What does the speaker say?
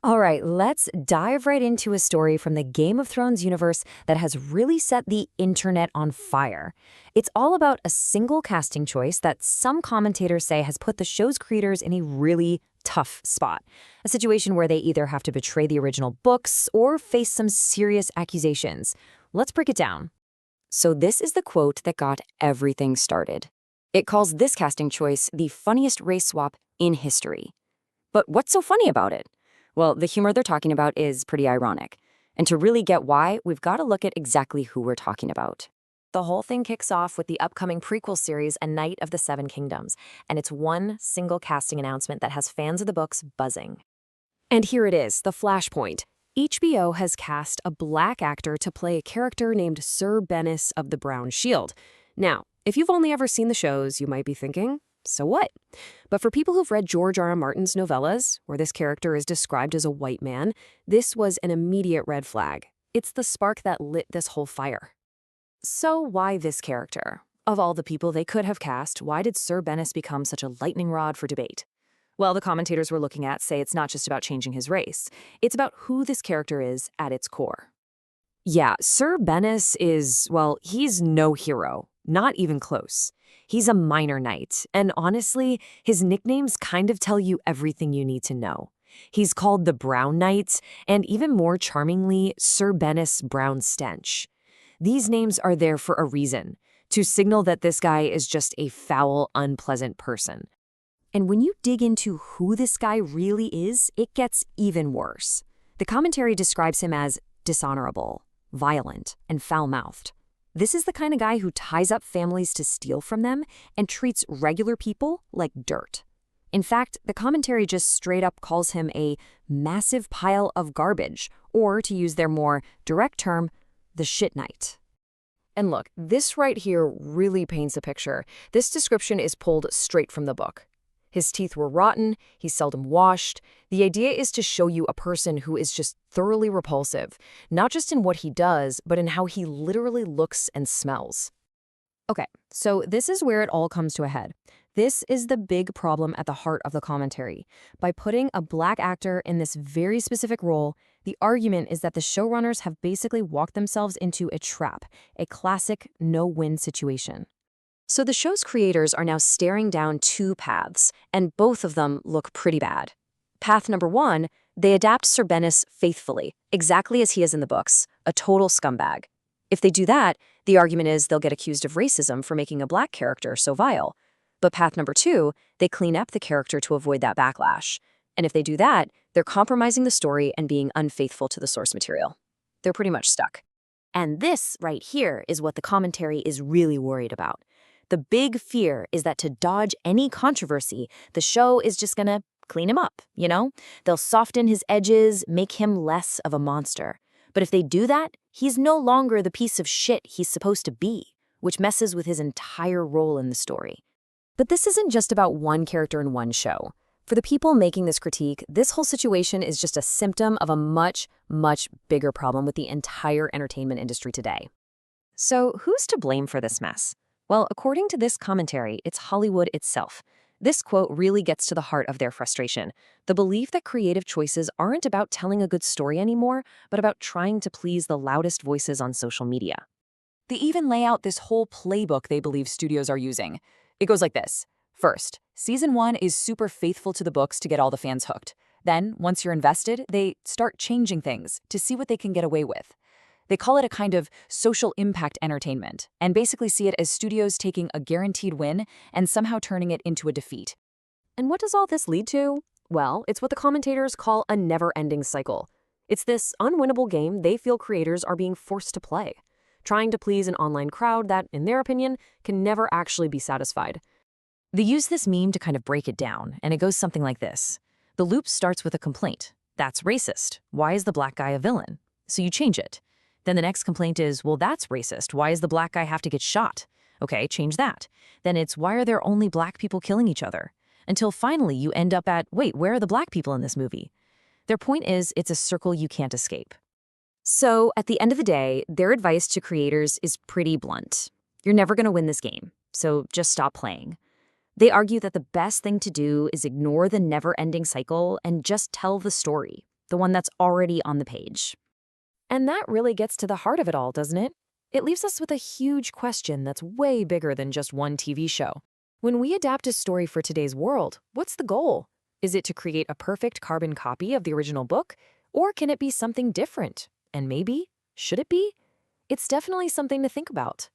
All right, let's dive right into a story from the Game of Thrones universe that has really set the internet on fire. It's all about a single casting choice that some commentators say has put the show's creators in a really tough spot. A situation where they either have to betray the original books or face some serious accusations. Let's break it down. So this is the quote that got everything started. It calls this casting choice the funniest race swap in history. But what's so funny about it? Well, the humor they're talking about is pretty ironic. And to really get why, we've got to look at exactly who we're talking about. The whole thing kicks off with the upcoming prequel series, A Knight of the Seven Kingdoms, and it's one single casting announcement that has fans of the books buzzing. And here it is, the flashpoint. HBO has cast a black actor to play a character named Sir Bennis of the Brown Shield. Now, if you've only ever seen the shows, you might be thinking, so what? But for people who've read George R. R. Martin's novellas, where this character is described as a white man, this was an immediate red flag. It's the spark that lit this whole fire. So why this character? Of all the people they could have cast, why did Sir Bennis become such a lightning rod for debate? Well, the commentators we're looking at say it's not just about changing his race. It's about who this character is at its core. Yeah, Sir Bennis is, well, he's no hero. Not even close. He's a minor knight, and honestly, his nicknames kind of tell you everything you need to know. He's called the Brown Knight, and even more charmingly, Sir Bennis Brown Stench. These names are there for a reason, to signal that this guy is just a foul, unpleasant person. And when you dig into who this guy really is, it gets even worse. The commentary describes him as dishonorable, violent, and foul-mouthed. This is the kind of guy who ties up families to steal from them and treats regular people like dirt. In fact, the commentary just straight up calls him a massive pile of garbage, or to use their more direct term, the shit knight. And look, this right here really paints a picture. This description is pulled straight from the book. His teeth were rotten, he's seldom washed. The idea is to show you a person who is just thoroughly repulsive, not just in what he does, but in how he literally looks and smells. Okay, so this is where it all comes to a head. This is the big problem at the heart of the commentary. By putting a black actor in this very specific role, the argument is that the showrunners have basically walked themselves into a trap, a classic no-win situation. So the show's creators are now staring down two paths, and both of them look pretty bad. Path number one, they adapt Sir Bennis faithfully, exactly as he is in the books, a total scumbag. If they do that, the argument is they'll get accused of racism for making a black character so vile. But path number two, they clean up the character to avoid that backlash. And if they do that, they're compromising the story and being unfaithful to the source material. They're pretty much stuck. And this right here is what the commentary is really worried about. The big fear is that to dodge any controversy, the show is just gonna clean him up, you know? They'll soften his edges, make him less of a monster. But if they do that, he's no longer the piece of shit he's supposed to be, which messes with his entire role in the story. But this isn't just about one character in one show. For the people making this critique, this whole situation is just a symptom of a much, much bigger problem with the entire entertainment industry today. So who's to blame for this mess? Well, according to this commentary, it's Hollywood itself. This quote really gets to the heart of their frustration. The belief that creative choices aren't about telling a good story anymore, but about trying to please the loudest voices on social media. They even lay out this whole playbook they believe studios are using. It goes like this. First, season 1 is super faithful to the books to get all the fans hooked. Then, once you're invested, they start changing things to see what they can get away with. They call it a kind of social impact entertainment, and basically see it as studios taking a guaranteed win and somehow turning it into a defeat. And what does all this lead to? Well, it's what the commentators call a never-ending cycle. It's this unwinnable game they feel creators are being forced to play, trying to please an online crowd that, in their opinion, can never actually be satisfied. They use this meme to kind of break it down, and it goes something like this. The loop starts with a complaint. That's racist. Why is the black guy a villain? So you change it. Then the next complaint is, well, that's racist. Why does the black guy have to get shot? Okay, change that. Then it's, why are there only black people killing each other? Until finally you end up at, wait, where are the black people in this movie? Their point is, it's a circle you can't escape. So at the end of the day, their advice to creators is pretty blunt. You're never going to win this game, so just stop playing. They argue that the best thing to do is ignore the never-ending cycle and just tell the story. the one that's already on the page. And that really gets to the heart of it all, doesn't it? It leaves us with a huge question that's way bigger than just one TV show. When we adapt a story for today's world, what's the goal? Is it to create a perfect carbon copy of the original book? Or can it be something different? And maybe, should it be? It's definitely something to think about.